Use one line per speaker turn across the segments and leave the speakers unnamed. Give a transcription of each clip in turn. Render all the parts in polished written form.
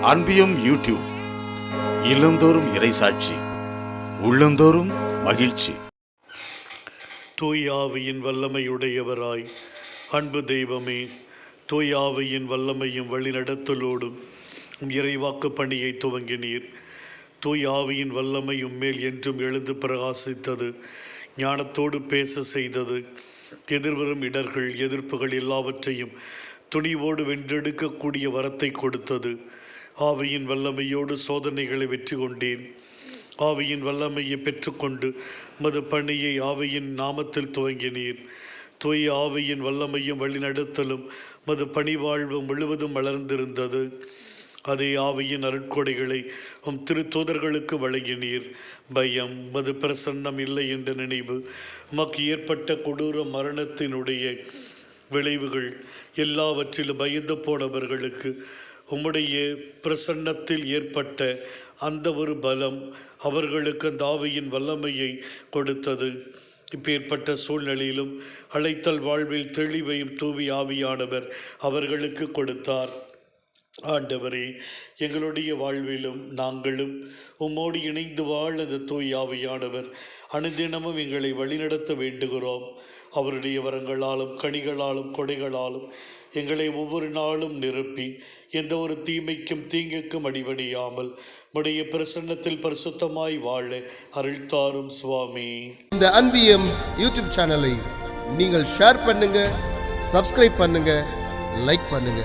அன்பியம் YouTube. இல்லந்தோறும் இறைசாட்சி, உள்ளந்தோறும் மகிழ்ச்சி.
தூயாவியின் வல்லமையுடையவராய் அன்பு தெய்வமே, தூயாவியின் வல்லமையும் வழிநடத்தலோடும் இறைவாக்கு பணியை துவங்கினீர். தூயாவியின் வல்லமையும் மேல் என்றும் எழுந்து பிரகாசித்தது, ஞானத்தோடு பேச செய்தது, எதிர்வரும் இடர்கள் எதிர்ப்புகள் எல்லாவற்றையும் துணிவோடு வென்றெடுக்கக்கூடிய வரத்தை கொடுத்தது. ஆவியின் வல்லமையோடு சோதனைகளை வெற்றி கொண்டேன். ஆவியின் வல்லமையை பெற்றுக்கொண்டு மது பணியை ஆவியின் நாமத்தில் துவங்கினீர். தூய ஆவியின் வல்லமையும் வழிநடத்தலும் மது பணிவாழ்வு முழுவதும் வளர்ந்திருந்தது. அதே ஆவியின் அருட்கொடைகளை திருத்தூதர்களுக்கு வழங்கினீர். பயம், மது பிரசன்னம் இல்லை என்ற நினைவு, உமக்கு ஏற்பட்ட கொடூர மரணத்தினுடைய விளைவுகள் எல்லாவற்றிலும் பயந்து போனவர்களுக்கு உம்முடைய பிரசன்னத்தில் ஏற்பட்ட அந்த ஒரு பலம் அவர்களுக்கு அந்த ஆவியின் வல்லமையை கொடுத்தது. இப்பேற்பட்ட சூழ்நிலையிலும் அழைத்தல் வாழ்வில் தெளிவையும் தூவி ஆவியானவர் அவர்களுக்கு கொடுத்தார். ஆண்டவரே, எங்களுடைய வாழ்விலும் நாங்களும் உம்மோடு இணைந்து வாழ அந்த தூய் ஆவியானவர் அனுதினமும் எங்களை வழிநடத்த வேண்டுகிறோம். அவருடைய வரங்களாலும் கனிகளாலும் கொடைகளாலும் எங்களை ஒவ்வொரு நாளும் நிரப்பி எந்த ஒரு தீமைக்கும் தீங்குக்கும் அடிபணியாமல் உடைய பிரசன்னத்தில் பரிசுத்தமாய் வாழ அருள்தாரும் சுவாமி.
இந்த அன்பியம் யூடியூப் சேனலை நீங்கள் ஷேர் பண்ணுங்க, சப்ஸ்கிரைப் பண்ணுங்க, லைக் பண்ணுங்க.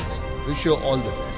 Wish you all the best.